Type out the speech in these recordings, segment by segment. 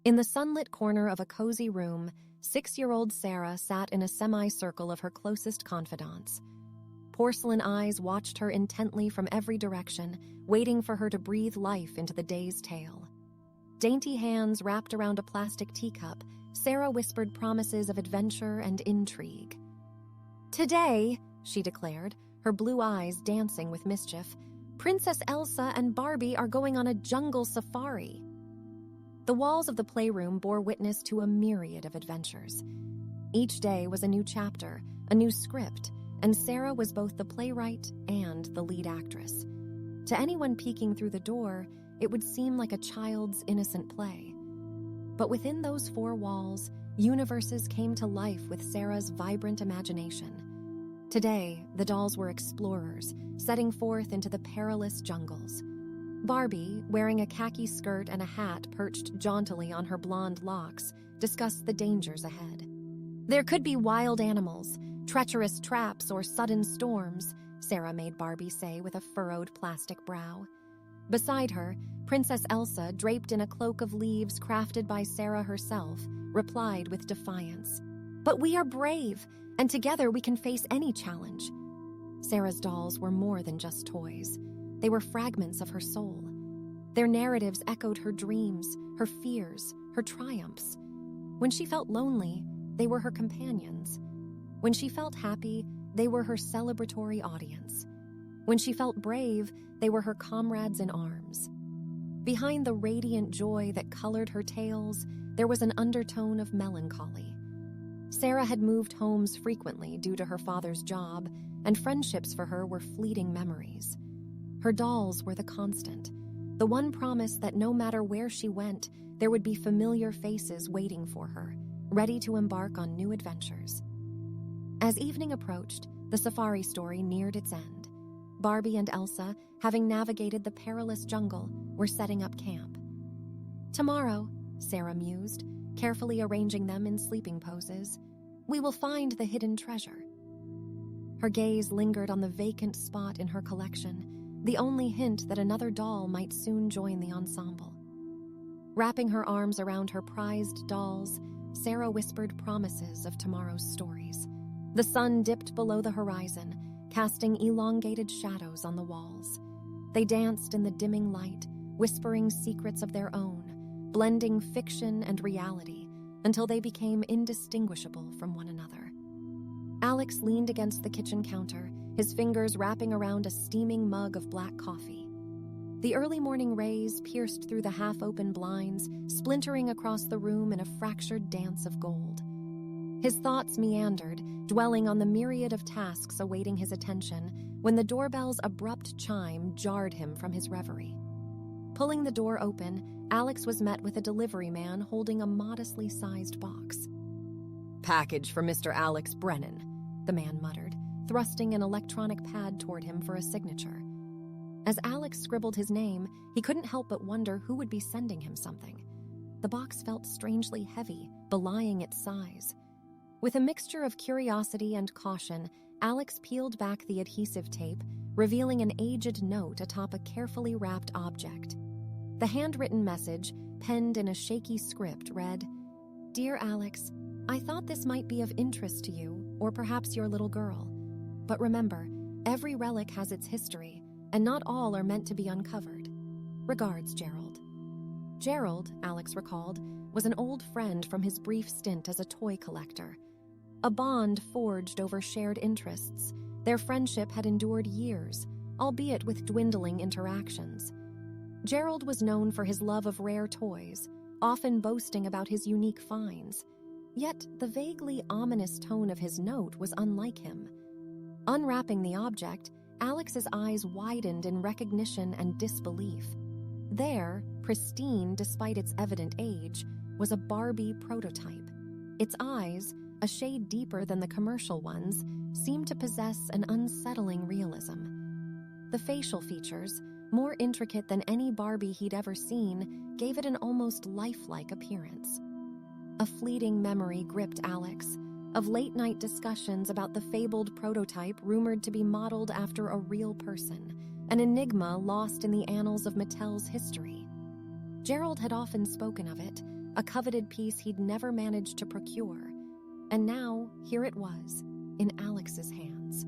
In the sunlit corner of a cozy room, 6-year-old Sarah sat in a semicircle of her closest confidants. Porcelain eyes watched her intently from every direction, waiting for her to breathe life into the day's tale. Dainty hands wrapped around a plastic teacup, Sarah whispered promises of adventure and intrigue. "Today," she declared, her blue eyes dancing with mischief, "Princess Elsa and Barbie are going on a jungle safari." The walls of the playroom bore witness to a myriad of adventures. Each day was a new chapter, a new script, and Sarah was both the playwright and the lead actress. To anyone peeking through the door, it would seem like a child's innocent play. But within those 4 walls, universes came to life with Sarah's vibrant imagination. Today, the dolls were explorers, setting forth into the perilous jungles. Barbie, wearing a khaki skirt and a hat perched jauntily on her blonde locks, discussed the dangers ahead. There could be wild animals, treacherous traps, or sudden storms, Sarah made Barbie say with a furrowed plastic brow. Beside her, Princess Elsa, draped in a cloak of leaves crafted by Sarah herself, replied with defiance. "But we are brave, and together we can face any challenge." Sarah's dolls were more than just toys. They were fragments of her soul. Their narratives echoed her dreams, her fears, her triumphs. When she felt lonely, they were her companions. When she felt happy, they were her celebratory audience. When she felt brave, they were her comrades in arms. Behind the radiant joy that colored her tales, there was an undertone of melancholy. Sarah had moved homes frequently due to her father's job, and friendships for her were fleeting memories. Her dolls were the constant, the one promise that no matter where she went, there would be familiar faces waiting for her, ready to embark on new adventures. As evening approached, the safari story neared its end. Barbie and Elsa, having navigated the perilous jungle, were setting up camp. "Tomorrow," Sarah mused, carefully arranging them in sleeping poses, "we will find the hidden treasure." Her gaze lingered on the vacant spot in her collection, the only hint that another doll might soon join the ensemble. Wrapping her arms around her prized dolls, Sarah whispered promises of tomorrow's stories. The sun dipped below the horizon, casting elongated shadows on the walls. They danced in the dimming light, whispering secrets of their own, blending fiction and reality until they became indistinguishable from one another. Alex leaned against the kitchen counter, his fingers wrapping around a steaming mug of black coffee. The early morning rays pierced through the half-open blinds, splintering across the room in a fractured dance of gold. His thoughts meandered, dwelling on the myriad of tasks awaiting his attention, when the doorbell's abrupt chime jarred him from his reverie. Pulling the door open, Alex was met with a delivery man holding a modestly sized box. "Package for Mr. Alex Brennan," the man muttered, thrusting an electronic pad toward him for a signature. As Alex scribbled his name, he couldn't help but wonder who would be sending him something. The box felt strangely heavy, belying its size. With a mixture of curiosity and caution, Alex peeled back the adhesive tape, revealing an aged note atop a carefully wrapped object. The handwritten message, penned in a shaky script, read, "Dear Alex, I thought this might be of interest to you, or perhaps your little girl. But remember, every relic has its history, and not all are meant to be uncovered. Regards, Gerald." Gerald, Alex recalled, was an old friend from his brief stint as a toy collector. A bond forged over shared interests, their friendship had endured years, albeit with dwindling interactions. Gerald was known for his love of rare toys, often boasting about his unique finds. Yet the vaguely ominous tone of his note was unlike him. Unwrapping the object, Alex's eyes widened in recognition and disbelief. There, pristine despite its evident age, was a Barbie prototype. Its eyes, a shade deeper than the commercial ones, seemed to possess an unsettling realism. The facial features, more intricate than any Barbie he'd ever seen, gave it an almost lifelike appearance. A fleeting memory gripped Alex, of late-night discussions about the fabled prototype rumored to be modeled after a real person, an enigma lost in the annals of Mattel's history. Gerald had often spoken of it, a coveted piece he'd never managed to procure. And now, here it was, in Alex's hands.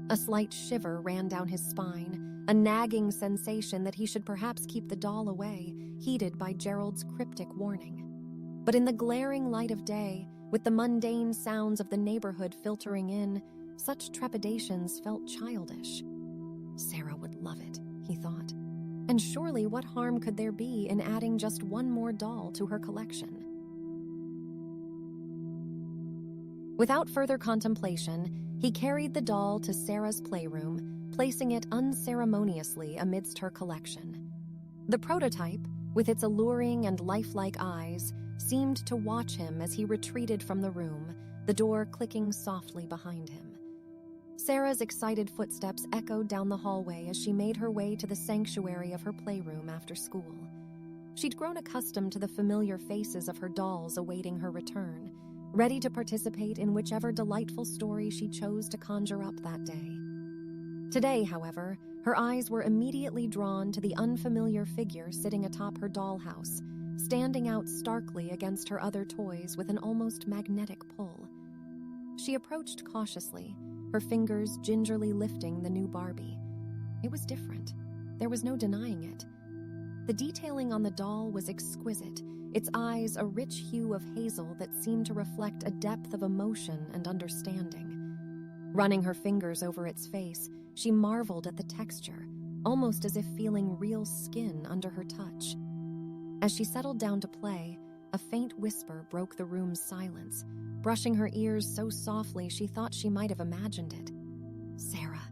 A slight shiver ran down his spine, a nagging sensation that he should perhaps keep the doll away, heeded by Gerald's cryptic warning. But in the glaring light of day, with the mundane sounds of the neighborhood filtering in, such trepidations felt childish. Sarah would love it, he thought. And surely what harm could there be in adding just one more doll to her collection? Without further contemplation, he carried the doll to Sarah's playroom, placing it unceremoniously amidst her collection. The prototype, with its alluring and lifelike eyes, seemed to watch him as he retreated from the room, the door clicking softly behind him. Sarah's excited footsteps echoed down the hallway as she made her way to the sanctuary of her playroom after school. She'd grown accustomed to the familiar faces of her dolls awaiting her return, ready to participate in whichever delightful story she chose to conjure up that day. Today, however, her eyes were immediately drawn to the unfamiliar figure sitting atop her dollhouse, standing out starkly against her other toys with an almost magnetic pull. She approached cautiously, her fingers gingerly lifting the new Barbie. It was different. There was no denying it. The detailing on the doll was exquisite, its eyes a rich hue of hazel that seemed to reflect a depth of emotion and understanding. Running her fingers over its face, she marveled at the texture, almost as if feeling real skin under her touch. As she settled down to play, a faint whisper broke the room's silence, brushing her ears so softly she thought she might have imagined it. "Sarah,"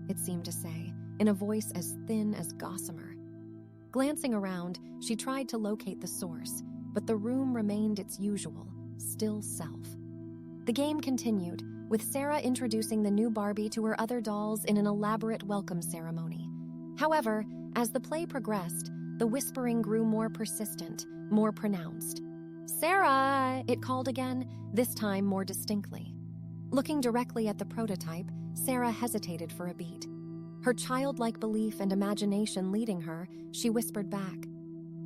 it seemed to say, in a voice as thin as gossamer. Glancing around, she tried to locate the source, but the room remained its usual, still self. The game continued, with Sarah introducing the new Barbie to her other dolls in an elaborate welcome ceremony. However, as the play progressed, the whispering grew more persistent, more pronounced. "Sarah!" it called again, this time more distinctly. Looking directly at the prototype, Sarah hesitated for a beat. Her childlike belief and imagination leading her, she whispered back,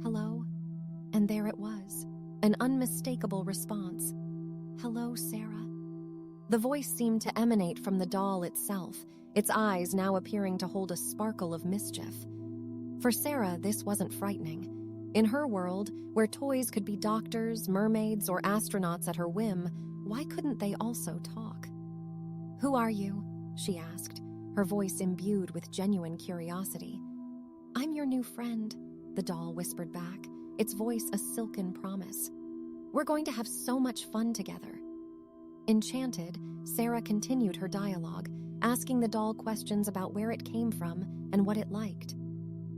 "Hello?" And there it was, an unmistakable response. "Hello, Sarah." The voice seemed to emanate from the doll itself, its eyes now appearing to hold a sparkle of mischief. For Sarah, this wasn't frightening. In her world, where toys could be doctors, mermaids, or astronauts at her whim, why couldn't they also talk? "Who are you?" she asked, her voice imbued with genuine curiosity. "I'm your new friend," the doll whispered back, its voice a silken promise. "We're going to have so much fun together." Enchanted, Sarah continued her dialogue, asking the doll questions about where it came from and what it liked.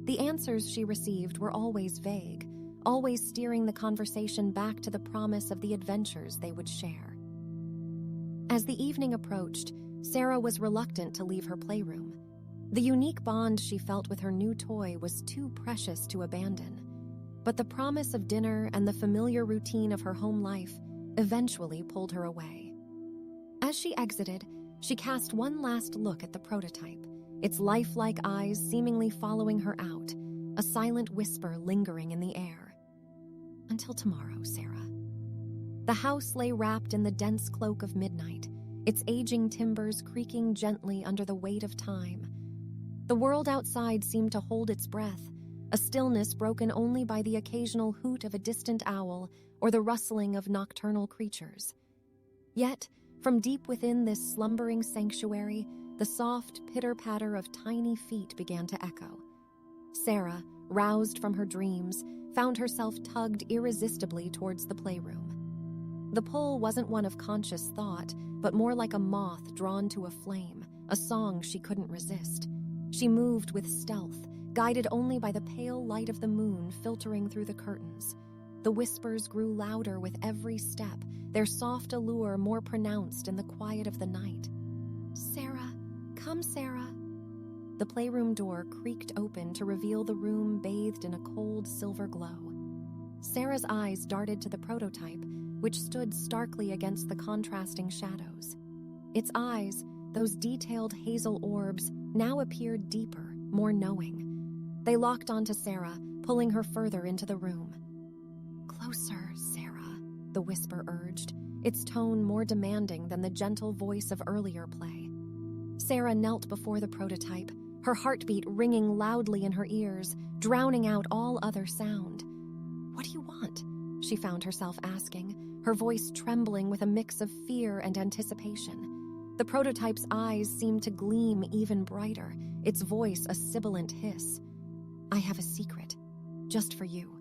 The answers she received were always vague, always steering the conversation back to the promise of the adventures they would share. As the evening approached, Sarah was reluctant to leave her playroom. The unique bond she felt with her new toy was too precious to abandon. But the promise of dinner and the familiar routine of her home life eventually pulled her away. As she exited, she cast one last look at the prototype, its lifelike eyes seemingly following her out, a silent whisper lingering in the air. "Until tomorrow, Sarah." The house lay wrapped in the dense cloak of midnight, its aging timbers creaking gently under the weight of time. The world outside seemed to hold its breath, a stillness broken only by the occasional hoot of a distant owl or the rustling of nocturnal creatures. Yet, from deep within this slumbering sanctuary, the soft pitter-patter of tiny feet began to echo. Sarah, roused from her dreams, found herself tugged irresistibly towards the playroom. The pull wasn't one of conscious thought, but more like a moth drawn to a flame, a song she couldn't resist. She moved with stealth, guided only by the pale light of the moon filtering through the curtains. The whispers grew louder with every step, their soft allure more pronounced in the quiet of the night. "Sarah, come, Sarah." The playroom door creaked open to reveal the room bathed in a cold silver glow. Sarah's eyes darted to the prototype, which stood starkly against the contrasting shadows. Its eyes, those detailed hazel orbs, now appeared deeper, more knowing. They locked onto Sarah, pulling her further into the room. "Closer, Sarah," the whisper urged, its tone more demanding than the gentle voice of earlier play. Sarah knelt before the prototype, her heartbeat ringing loudly in her ears, drowning out all other sound. "What do you want?" she found herself asking, her voice trembling with a mix of fear and anticipation. The prototype's eyes seemed to gleam even brighter, its voice a sibilant hiss. "I have a secret, just for you."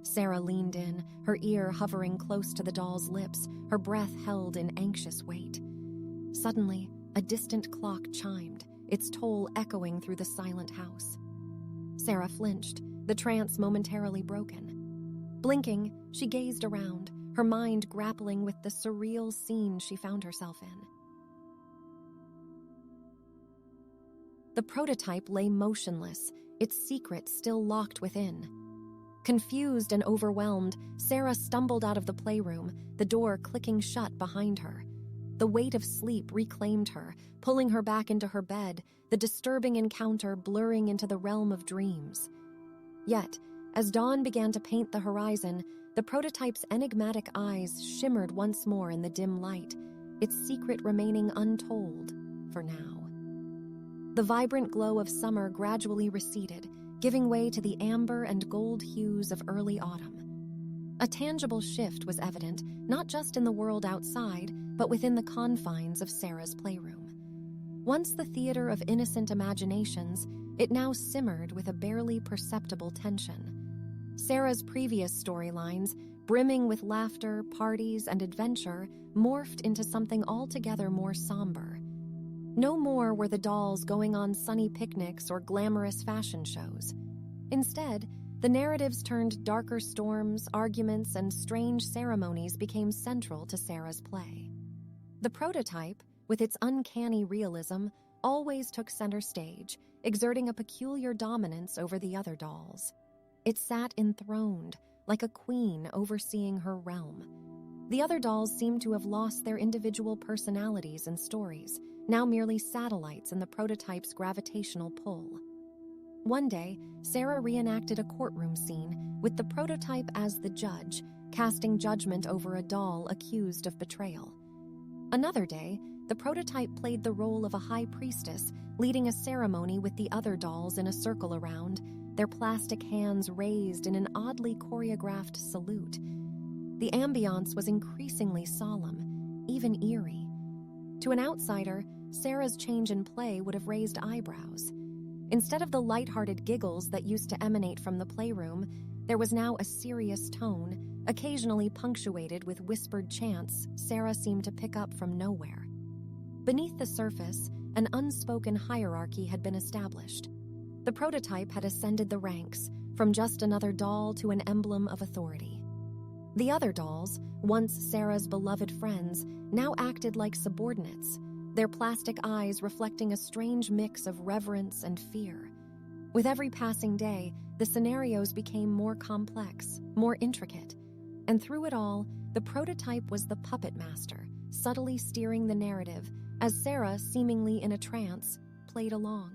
Sarah leaned in, her ear hovering close to the doll's lips, her breath held in anxious wait. Suddenly, a distant clock chimed, its toll echoing through the silent house. Sarah flinched, the trance momentarily broken. Blinking, she gazed around, her mind grappling with the surreal scene she found herself in. The prototype lay motionless, its secret still locked within. Confused and overwhelmed, Sarah stumbled out of the playroom, the door clicking shut behind her. The weight of sleep reclaimed her, pulling her back into her bed, the disturbing encounter blurring into the realm of dreams. Yet, as dawn began to paint the horizon, the prototype's enigmatic eyes shimmered once more in the dim light, its secret remaining untold for now. The vibrant glow of summer gradually receded, giving way to the amber and gold hues of early autumn. A tangible shift was evident, not just in the world outside, but within the confines of Sarah's playroom. Once the theater of innocent imaginations, it now simmered with a barely perceptible tension. Sarah's previous storylines, brimming with laughter, parties, and adventure, morphed into something altogether more somber. No more were the dolls going on sunny picnics or glamorous fashion shows. Instead, the narratives turned darker storms, arguments, and strange ceremonies became central to Sarah's play. The prototype, with its uncanny realism, always took center stage, exerting a peculiar dominance over the other dolls. It sat enthroned, like a queen overseeing her realm. The other dolls seemed to have lost their individual personalities and stories, now merely satellites in the prototype's gravitational pull. One day, Sarah reenacted a courtroom scene, with the prototype as the judge, casting judgment over a doll accused of betrayal. Another day, the prototype played the role of a high priestess, leading a ceremony with the other dolls in a circle around, their plastic hands raised in an oddly choreographed salute. The ambiance was increasingly solemn, even eerie. To an outsider, Sarah's change in play would have raised eyebrows. Instead of the lighthearted giggles that used to emanate from the playroom, there was now a serious tone, occasionally punctuated with whispered chants Sarah seemed to pick up from nowhere. Beneath the surface, an unspoken hierarchy had been established. The prototype had ascended the ranks, from just another doll to an emblem of authority. The other dolls, once Sarah's beloved friends, now acted like subordinates, their plastic eyes reflecting a strange mix of reverence and fear. With every passing day, the scenarios became more complex, more intricate, and through it all, the prototype was the puppet master, subtly steering the narrative, as Sarah, seemingly in a trance, played along.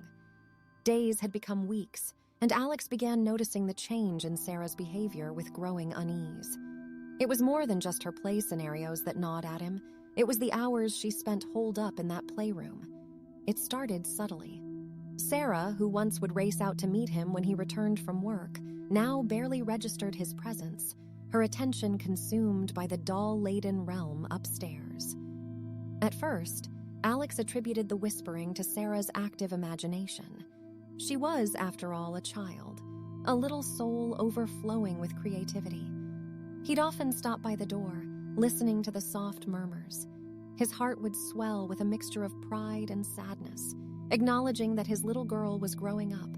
Days had become weeks, and Alex began noticing the change in Sarah's behavior with growing unease. It was more than just her play scenarios that gnawed at him. It was the hours she spent holed up in that playroom. It started subtly. Sarah, who once would race out to meet him when he returned from work, now barely registered his presence, her attention consumed by the doll-laden realm upstairs. At first, Alex attributed the whispering to Sarah's active imagination. She was, after all, a child, a little soul overflowing with creativity. He'd often stop by the door, listening to the soft murmurs. His heart would swell with a mixture of pride and sadness, acknowledging that his little girl was growing up,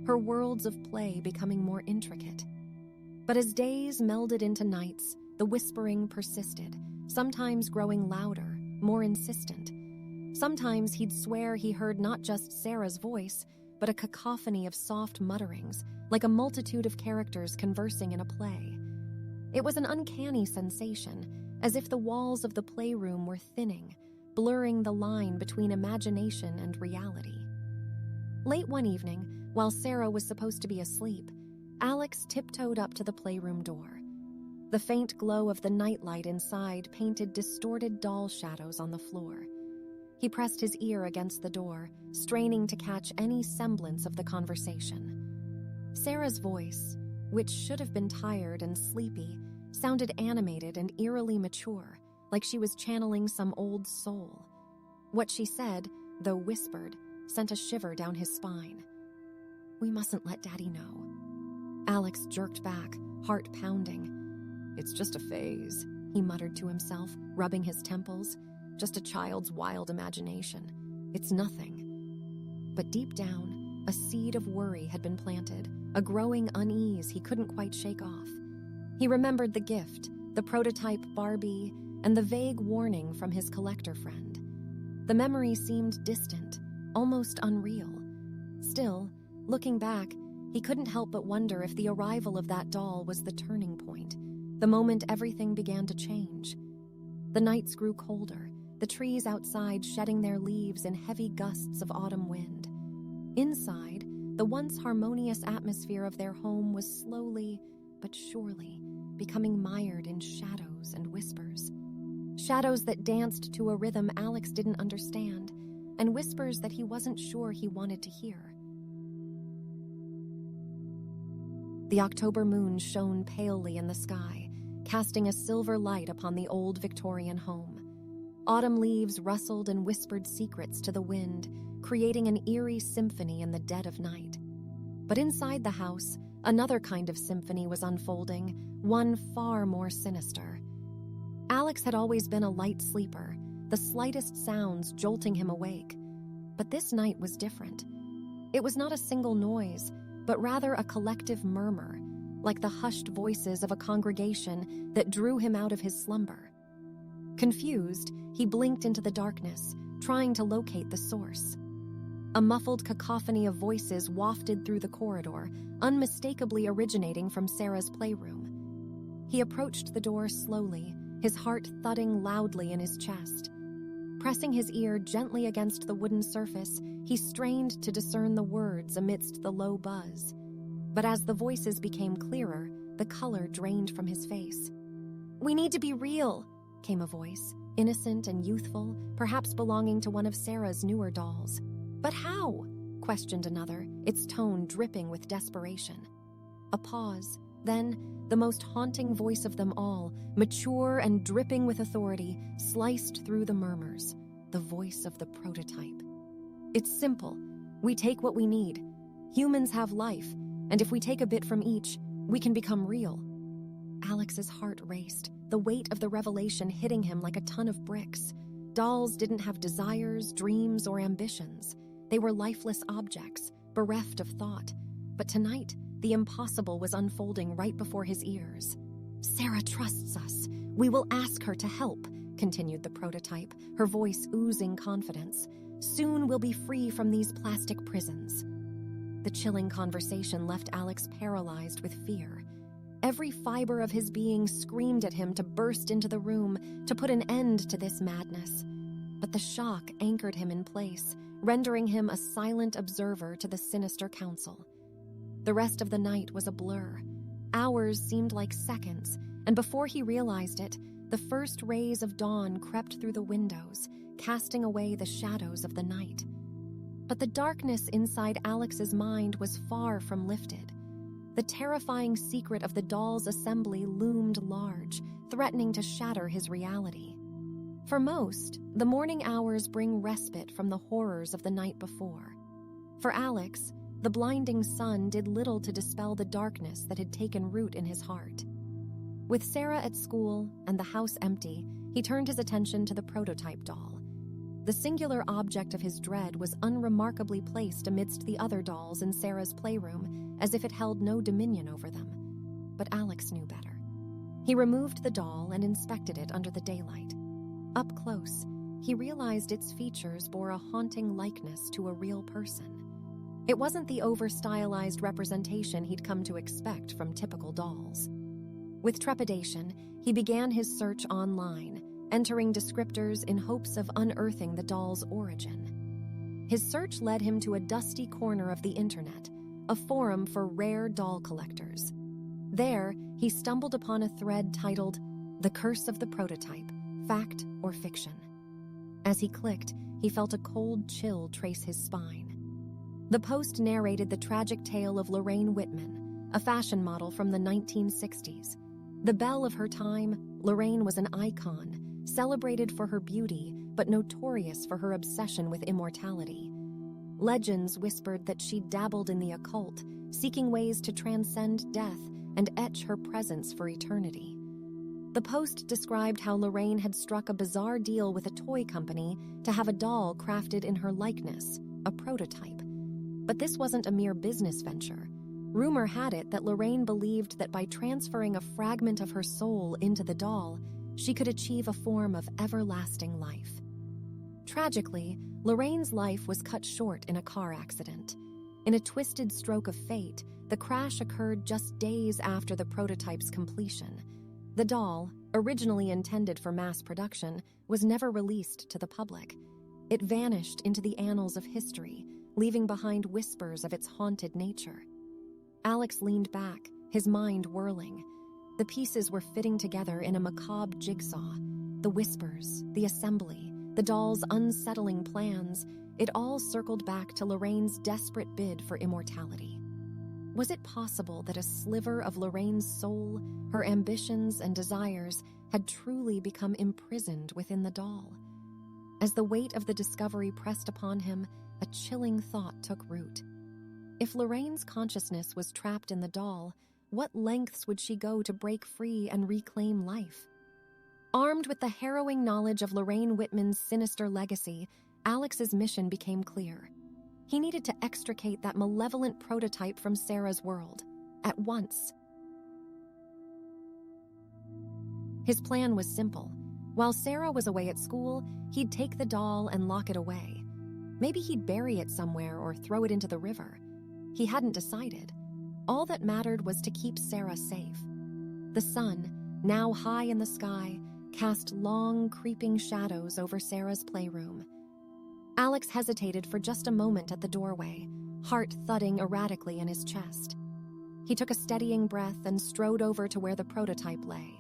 her worlds of play becoming more intricate. But as days melded into nights, the whispering persisted, sometimes growing louder, more insistent. Sometimes he'd swear he heard not just Sarah's voice, but a cacophony of soft mutterings, like a multitude of characters conversing in a play. It was an uncanny sensation, as if the walls of the playroom were thinning, blurring the line between imagination and reality. Late one evening, while Sarah was supposed to be asleep, Alex tiptoed up to the playroom door. The faint glow of the nightlight inside painted distorted doll shadows on the floor. He pressed his ear against the door, straining to catch any semblance of the conversation. Sarah's voice, which should have been tired and sleepy, sounded animated and eerily mature, like she was channeling some old soul. What she said, though whispered, sent a shiver down his spine. "We mustn't let Daddy know." Alex jerked back, heart pounding. "It's just a phase," he muttered to himself, rubbing his temples. "Just a child's wild imagination. It's nothing." But deep down, a seed of worry had been planted, a growing unease he couldn't quite shake off. He remembered the gift, the prototype Barbie, and the vague warning from his collector friend. The memory seemed distant, almost unreal. Still, looking back, he couldn't help but wonder if the arrival of that doll was the turning point, the moment everything began to change. The nights grew colder, the trees outside shedding their leaves in heavy gusts of autumn wind. Inside, the once harmonious atmosphere of their home was slowly, but surely, becoming mired in shadows and whispers. Shadows that danced to a rhythm Alex didn't understand, and whispers that he wasn't sure he wanted to hear. The October moon shone palely in the sky, casting a silver light upon the old Victorian home. Autumn leaves rustled and whispered secrets to the wind, creating an eerie symphony in the dead of night. But inside the house, another kind of symphony was unfolding, one far more sinister. Alex had always been a light sleeper, the slightest sounds jolting him awake. But this night was different. It was not a single noise, but rather a collective murmur, like the hushed voices of a congregation that drew him out of his slumber. Confused, he blinked into the darkness, trying to locate the source. A muffled cacophony of voices wafted through the corridor, unmistakably originating from Sarah's playroom. He approached the door slowly, his heart thudding loudly in his chest. Pressing his ear gently against the wooden surface, he strained to discern the words amidst the low buzz. But as the voices became clearer, the color drained from his face. "We need to be real," came a voice, innocent and youthful, perhaps belonging to one of Sarah's newer dolls. "But how?" questioned another, its tone dripping with desperation. A pause, then the most haunting voice of them all, mature and dripping with authority, sliced through the murmurs, the voice of the prototype. "It's simple. We take what we need. Humans have life, and if we take a bit from each, we can become real." Alex's heart raced, the weight of the revelation hitting him like a ton of bricks. Dolls didn't have desires, dreams, or ambitions. They were lifeless objects, bereft of thought. But tonight, the impossible was unfolding right before his ears. "Sarah trusts us. We will ask her to help," continued the prototype, her voice oozing confidence. "Soon we'll be free from these plastic prisons." The chilling conversation left Alex paralyzed with fear. Every fiber of his being screamed at him to burst into the room, to put an end to this madness. But the shock anchored him in place, rendering him a silent observer to the sinister council. The rest of the night was a blur. Hours seemed like seconds, and before he realized it, the first rays of dawn crept through the windows, casting away the shadows of the night. But the darkness inside Alex's mind was far from lifted. The terrifying secret of the doll's assembly loomed large, threatening to shatter his reality. For most, the morning hours bring respite from the horrors of the night before. For Alex, the blinding sun did little to dispel the darkness that had taken root in his heart. With Sarah at school and the house empty, he turned his attention to the prototype doll. The singular object of his dread was unremarkably placed amidst the other dolls in Sarah's playroom, as if it held no dominion over them. But Alex knew better. He removed the doll and inspected it under the daylight. Up close, he realized its features bore a haunting likeness to a real person. It wasn't the over-stylized representation he'd come to expect from typical dolls. With trepidation, he began his search online, entering descriptors in hopes of unearthing the doll's origin. His search led him to a dusty corner of the internet, a forum for rare doll collectors. There, he stumbled upon a thread titled, "The Curse of the Prototype, Fact or Fiction." As he clicked, he felt a cold chill trace his spine. The post narrated the tragic tale of Lorraine Whitman, a fashion model from the 1960s. The belle of her time, Lorraine was an icon, celebrated for her beauty, but notorious for her obsession with immortality. Legends whispered that she dabbled in the occult, seeking ways to transcend death and etch her presence for eternity. The post described how Lorraine had struck a bizarre deal with a toy company to have a doll crafted in her likeness, a prototype. But this wasn't a mere business venture. Rumor had it that Lorraine believed that by transferring a fragment of her soul into the doll, she could achieve a form of everlasting life. Tragically, Lorraine's life was cut short in a car accident. In a twisted stroke of fate, the crash occurred just days after the prototype's completion. The doll, originally intended for mass production, was never released to the public. It vanished into the annals of history, leaving behind whispers of its haunted nature. Alex leaned back, his mind whirling. The pieces were fitting together in a macabre jigsaw. The whispers, the assembly, the doll's unsettling plans, it all circled back to Lorraine's desperate bid for immortality. Was it possible that a sliver of Lorraine's soul, her ambitions and desires, had truly become imprisoned within the doll? As the weight of the discovery pressed upon him, a chilling thought took root. If Lorraine's consciousness was trapped in the doll, what lengths would she go to break free and reclaim life? Armed with the harrowing knowledge of Lorraine Whitman's sinister legacy, Alex's mission became clear. He needed to extricate that malevolent prototype from Sarah's world, at once. His plan was simple. While Sarah was away at school, he'd take the doll and lock it away. Maybe he'd bury it somewhere or throw it into the river. He hadn't decided. All that mattered was to keep Sarah safe. The sun, now high in the sky, cast long, creeping shadows over Sarah's playroom. Alex hesitated for just a moment at the doorway, heart thudding erratically in his chest. He took a steadying breath and strode over to where the prototype lay.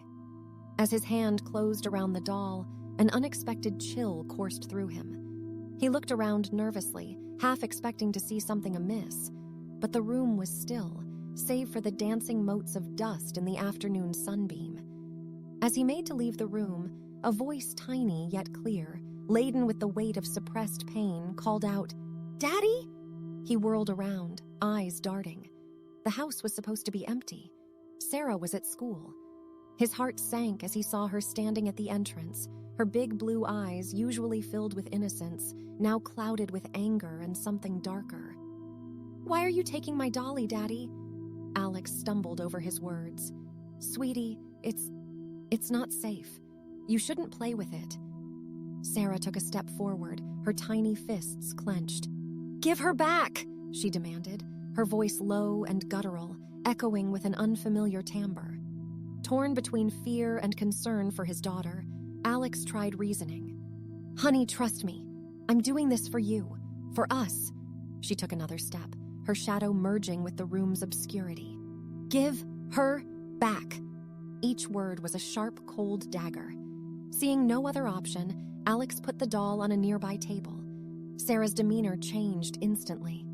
As his hand closed around the doll, an unexpected chill coursed through him. He looked around nervously, half expecting to see something amiss, but the room was still, save for the dancing motes of dust in the afternoon sunbeam. As he made to leave the room, a voice tiny yet clear, laden with the weight of suppressed pain, called out, "Daddy?" He whirled around, eyes darting. The house was supposed to be empty. Sarah was at school. His heart sank as he saw her standing at the entrance, her big blue eyes, usually filled with innocence, now clouded with anger and something darker. "Why are you taking my dolly, Daddy?" Alex stumbled over his words. "Sweetie, it's not safe. You shouldn't play with it." Sarah took a step forward, her tiny fists clenched. "Give her back!" she demanded, her voice low and guttural, echoing with an unfamiliar timbre. Torn between fear and concern for his daughter, Alex tried reasoning. "Honey, trust me. I'm doing this for you, for us." She took another step, her shadow merging with the room's obscurity. "Give her back." Each word was a sharp, cold dagger. Seeing no other option, Alex put the doll on a nearby table. Sarah's demeanor changed instantly.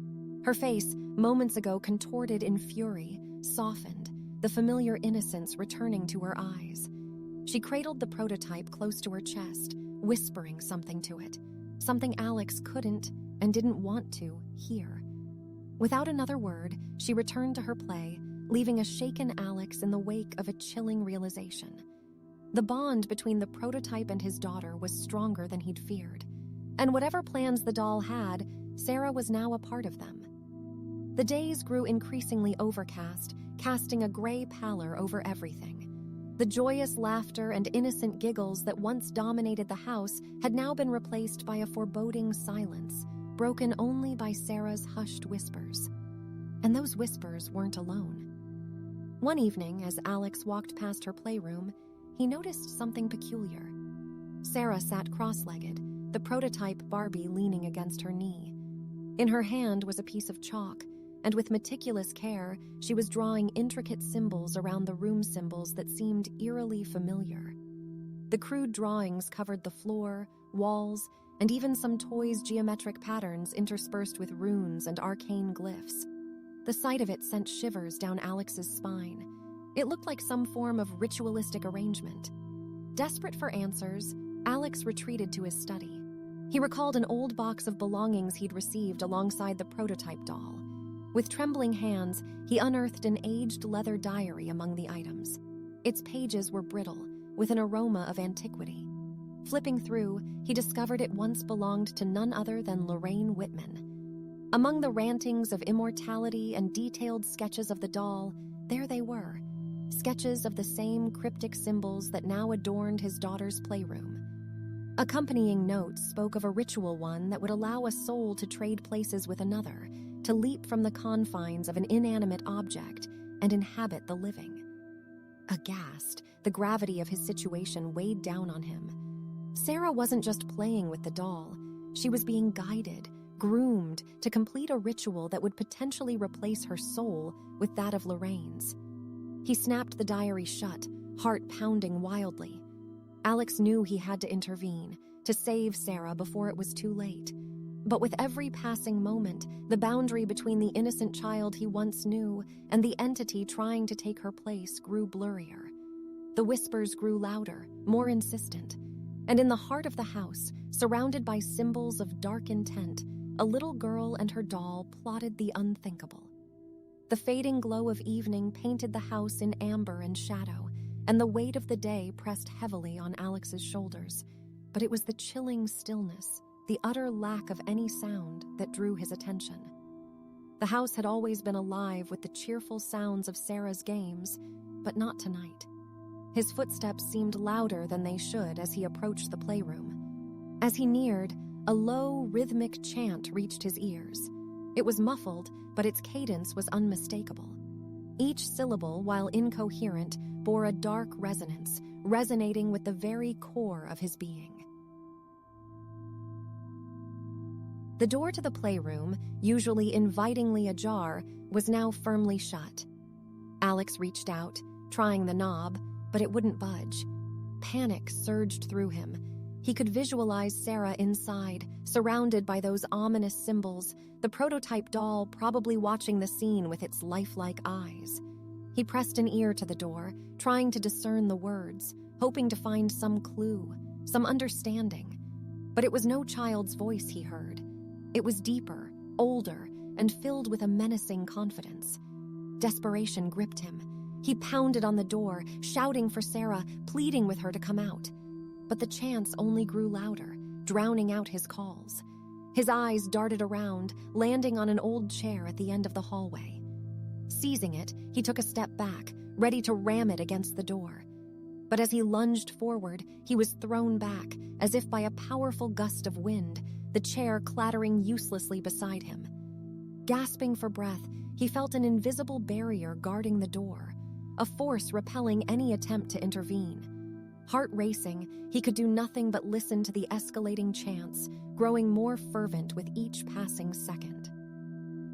Her face, moments ago contorted in fury, softened, the familiar innocence returning to her eyes. She cradled the prototype close to her chest, whispering something to it, something Alex couldn't and didn't want to hear. Without another word, she returned to her play, leaving a shaken Alex in the wake of a chilling realization. The bond between the prototype and his daughter was stronger than he'd feared, and whatever plans the doll had, Sarah was now a part of them. The days grew increasingly overcast, casting a gray pallor over everything. The joyous laughter and innocent giggles that once dominated the house had now been replaced by a foreboding silence, broken only by Sarah's hushed whispers. And those whispers weren't alone. One evening, as Alex walked past her playroom, he noticed something peculiar. Sarah sat cross-legged, the prototype Barbie leaning against her knee. In her hand was a piece of chalk, and with meticulous care, she was drawing intricate symbols around the room symbols that seemed eerily familiar. The crude drawings covered the floor, walls, and even some toys' geometric patterns interspersed with runes and arcane glyphs. The sight of it sent shivers down Alex's spine. It looked like some form of ritualistic arrangement. Desperate for answers, Alex retreated to his study. He recalled an old box of belongings he'd received alongside the prototype doll. With trembling hands, he unearthed an aged leather diary among the items. Its pages were brittle, with an aroma of antiquity. Flipping through, he discovered it once belonged to none other than Lorraine Whitman. Among the rantings of immortality and detailed sketches of the doll, there they were, sketches of the same cryptic symbols that now adorned his daughter's playroom. Accompanying notes spoke of a ritual one that would allow a soul to trade places with another, to leap from the confines of an inanimate object and inhabit the living. Aghast, the gravity of his situation weighed down on him. Sarah wasn't just playing with the doll. She was being guided, groomed to complete a ritual that would potentially replace her soul with that of Lorraine's. He snapped the diary shut, heart pounding wildly. Alex knew he had to intervene, to save Sarah before it was too late. But with every passing moment, the boundary between the innocent child he once knew and the entity trying to take her place grew blurrier. The whispers grew louder, more insistent. And in the heart of the house, surrounded by symbols of dark intent, a little girl and her doll plotted the unthinkable. The fading glow of evening painted the house in amber and shadow, and the weight of the day pressed heavily on Alex's shoulders. But it was the chilling stillness, the utter lack of any sound, that drew his attention. The house had always been alive with the cheerful sounds of Sarah's games, but not tonight. His footsteps seemed louder than they should as he approached the playroom. As he neared, a low, rhythmic chant reached his ears. It was muffled, but its cadence was unmistakable. Each syllable, while incoherent, bore a dark resonance, resonating with the very core of his being. The door to the playroom, usually invitingly ajar, was now firmly shut. Alex reached out, trying the knob, but it wouldn't budge. Panic surged through him. He could visualize Sarah inside, surrounded by those ominous symbols, the prototype doll probably watching the scene with its lifelike eyes. He pressed an ear to the door, trying to discern the words, hoping to find some clue, some understanding. But it was no child's voice he heard. It was deeper, older, and filled with a menacing confidence. Desperation gripped him. He pounded on the door, shouting for Sarah, pleading with her to come out. But the chants only grew louder, drowning out his calls. His eyes darted around, landing on an old chair at the end of the hallway. Seizing it, he took a step back, ready to ram it against the door. But as he lunged forward, he was thrown back, as if by a powerful gust of wind, the chair clattering uselessly beside him. Gasping for breath, he felt an invisible barrier guarding the door, a force repelling any attempt to intervene. Heart racing, he could do nothing but listen to the escalating chants, growing more fervent with each passing second.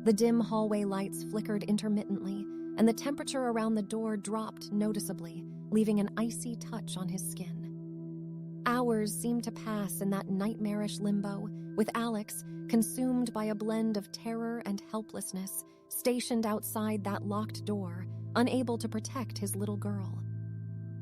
The dim hallway lights flickered intermittently, and the temperature around the door dropped noticeably, leaving an icy touch on his skin. Hours seemed to pass in that nightmarish limbo, with Alex, consumed by a blend of terror and helplessness, stationed outside that locked door, unable to protect his little girl.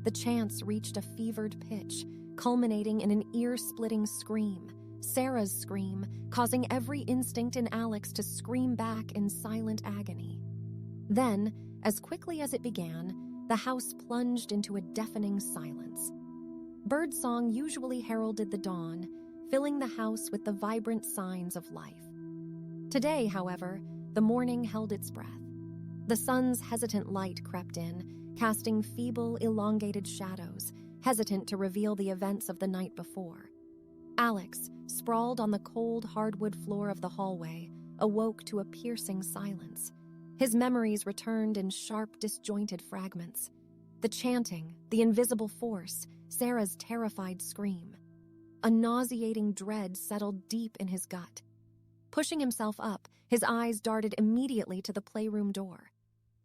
The chants reached a fevered pitch, culminating in an ear-splitting scream, Sarah's scream, causing every instinct in Alex to scream back in silent agony. Then, as quickly as it began, the house plunged into a deafening silence. Birdsong usually heralded the dawn, filling the house with the vibrant signs of life. Today, however, the morning held its breath. The sun's hesitant light crept in, casting feeble, elongated shadows, hesitant to reveal the events of the night before. Alex, sprawled on the cold hardwood floor of the hallway, awoke to a piercing silence. His memories returned in sharp, disjointed fragments. The chanting, the invisible force, Sarah's terrified scream. A nauseating dread settled deep in his gut. Pushing himself up, His eyes darted immediately to the playroom door.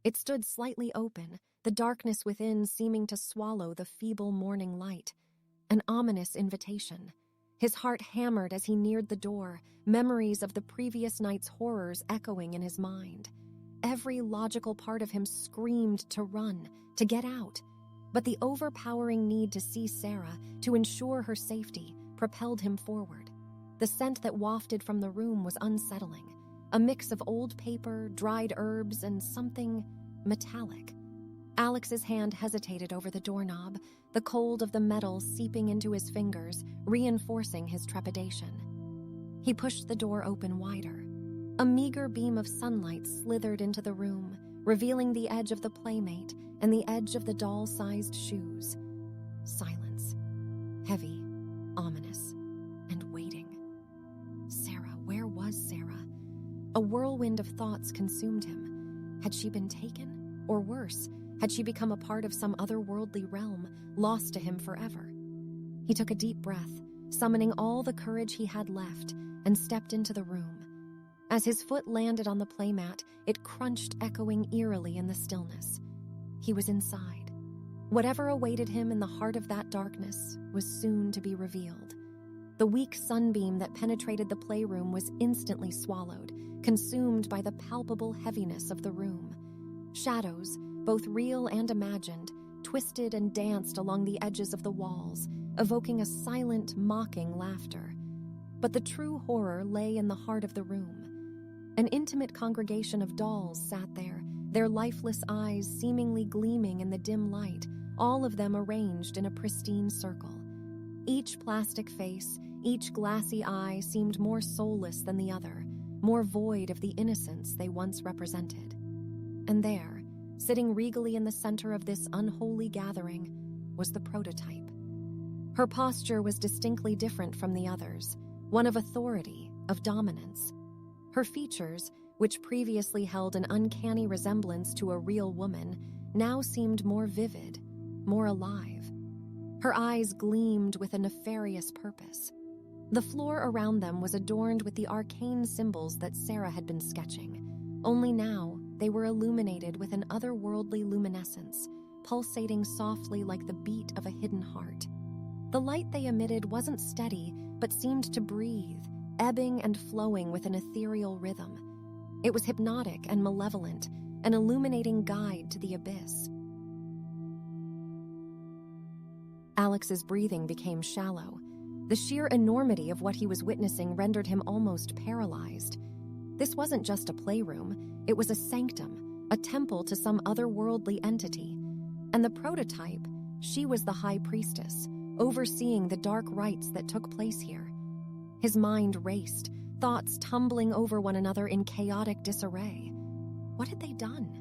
It stood slightly open, the darkness within seeming to swallow the feeble morning light. An ominous invitation. His heart hammered as he neared the door, memories of the previous night's horrors echoing in his mind. Every logical part of him screamed to run, to get out. But the overpowering need to see Sarah, to ensure her safety, propelled him forward. The scent that wafted from the room was unsettling, a mix of old paper, dried herbs, and something metallic. Alex's hand hesitated over the doorknob, the cold of the metal seeping into his fingers, reinforcing his trepidation. He pushed the door open wider. A meager beam of sunlight slithered into the room, revealing the edge of the playmate and the edge of the doll-sized shoes. Silence. Heavy, ominous, and waiting. Sarah, where was Sarah? A whirlwind of thoughts consumed him. Had she been taken? Or worse, had she become a part of some otherworldly realm, lost to him forever? He took a deep breath, summoning all the courage he had left, and stepped into the room. As his foot landed on the playmat, it crunched, echoing eerily in the stillness. He was inside. Whatever awaited him in the heart of that darkness was soon to be revealed. The weak sunbeam that penetrated the playroom was instantly swallowed, consumed by the palpable heaviness of the room. Shadows, both real and imagined, twisted and danced along the edges of the walls, evoking a silent, mocking laughter. But the true horror lay in the heart of the room. An intimate congregation of dolls sat there, their lifeless eyes seemingly gleaming in the dim light, all of them arranged in a pristine circle. Each plastic face, each glassy eye seemed more soulless than the other, more void of the innocence they once represented. And there, sitting regally in the center of this unholy gathering, was the prototype. Her posture was distinctly different from the others, one of authority, of dominance. Her features, which previously held an uncanny resemblance to a real woman, now seemed more vivid, more alive. Her eyes gleamed with a nefarious purpose. The floor around them was adorned with the arcane symbols that Sarah had been sketching, only now they were illuminated with an otherworldly luminescence, pulsating softly like the beat of a hidden heart. The light they emitted wasn't steady, but seemed to breathe, ebbing and flowing with an ethereal rhythm. It was hypnotic and malevolent, an illuminating guide to the abyss. Alex's breathing became shallow. The sheer enormity of what he was witnessing rendered him almost paralyzed. This wasn't just a playroom, it was a sanctum, a temple to some otherworldly entity. And the prototype, she was the high priestess, overseeing the dark rites that took place here. His mind raced, thoughts tumbling over one another in chaotic disarray. What had they done?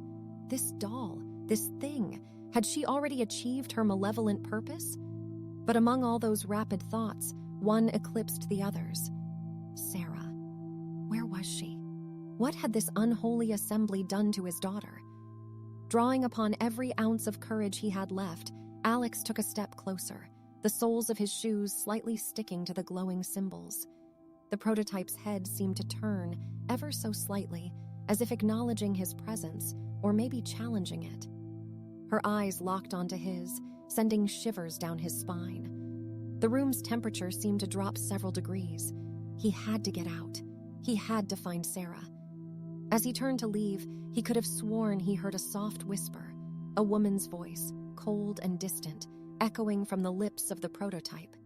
This doll, this thing, had she already achieved her malevolent purpose? But among all those rapid thoughts, one eclipsed the others. Sarah. Where was she? What had this unholy assembly done to his daughter? Drawing upon every ounce of courage he had left, Alex took a step closer, the soles of his shoes slightly sticking to the glowing symbols. The prototype's head seemed to turn, ever so slightly, as if acknowledging his presence, or maybe challenging it. Her eyes locked onto his, sending shivers down his spine. The room's temperature seemed to drop several degrees. He had to get out. He had to find Sarah. As he turned to leave, he could have sworn he heard a soft whisper, a woman's voice, cold and distant, echoing from the lips of the prototype.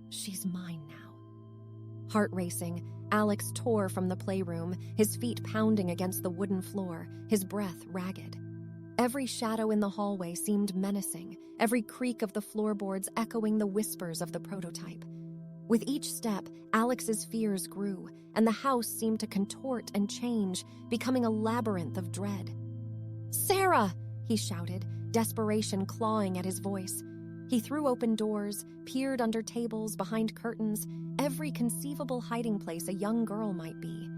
She's mine now. Heart racing, Alex tore from the playroom, his feet pounding against the wooden floor, his breath ragged. Every shadow in the hallway seemed menacing, every creak of the floorboards echoing the whispers of the prototype. With each step, Alex's fears grew, and the house seemed to contort and change, becoming a labyrinth of dread. "Sarah!" he shouted, desperation clawing at his voice. He threw open doors, peered under tables, behind curtains, every conceivable hiding place a young girl might be.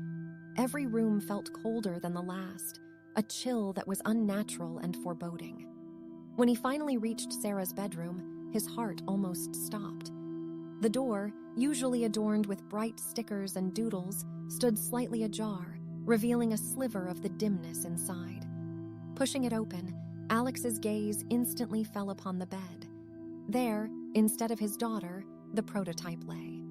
Every room felt colder than the last, a chill that was unnatural and foreboding. When he finally reached Sarah's bedroom, his heart almost stopped. The door, usually adorned with bright stickers and doodles, stood slightly ajar, revealing a sliver of the dimness inside. Pushing it open, Alex's gaze instantly fell upon the bed. There, instead of his daughter, the prototype lay.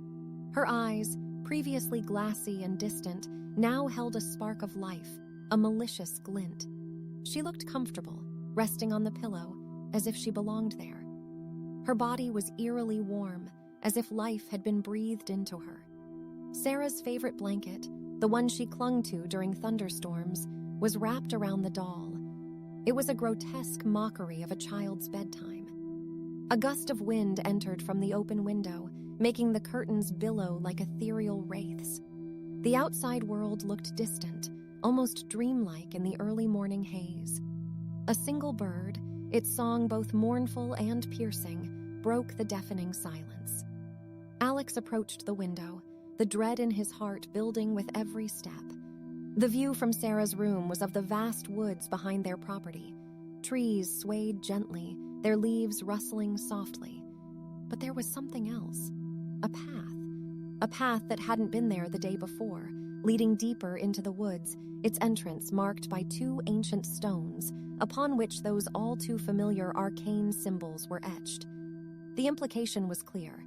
Her eyes, previously glassy and distant, now held a spark of life, a malicious glint. She looked comfortable, resting on the pillow, as if she belonged there. Her body was eerily warm, as if life had been breathed into her. Sarah's favorite blanket, the one she clung to during thunderstorms, was wrapped around the doll. It was a grotesque mockery of a child's bedtime. A gust of wind entered from the open window, making the curtains billow like ethereal wraiths. The outside world looked distant, almost dreamlike in the early morning haze. A single bird, its song both mournful and piercing, broke the deafening silence. Alex approached the window, the dread in his heart building with every step. The view from Sarah's room was of the vast woods behind their property. Trees swayed gently, their leaves rustling softly. But there was something else. A path that hadn't been there the day before, leading deeper into the woods, its entrance marked by 2 ancient stones, upon which those all too familiar arcane symbols were etched. The implication was clear.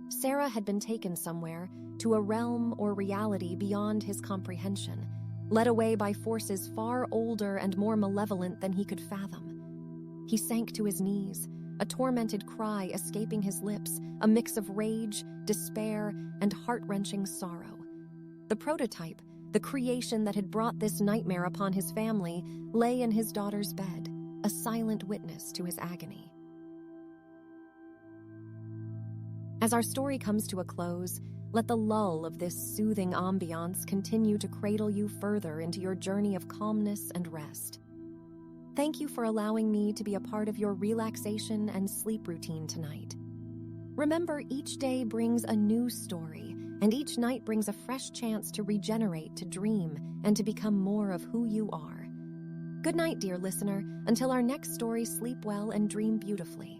Sarah had been taken somewhere, to a realm or reality beyond his comprehension, led away by forces far older and more malevolent than he could fathom. He sank to his knees, a tormented cry escaping his lips, a mix of rage, despair, and heart-wrenching sorrow. The prototype, the creation that had brought this nightmare upon his family, lay in his daughter's bed, a silent witness to his agony. As our story comes to a close, let the lull of this soothing ambiance continue to cradle you further into your journey of calmness and rest. Thank you for allowing me to be a part of your relaxation and sleep routine tonight. Remember, each day brings a new story, and each night brings a fresh chance to regenerate, to dream, and to become more of who you are. Good night, dear listener. Until our next story, sleep well and dream beautifully.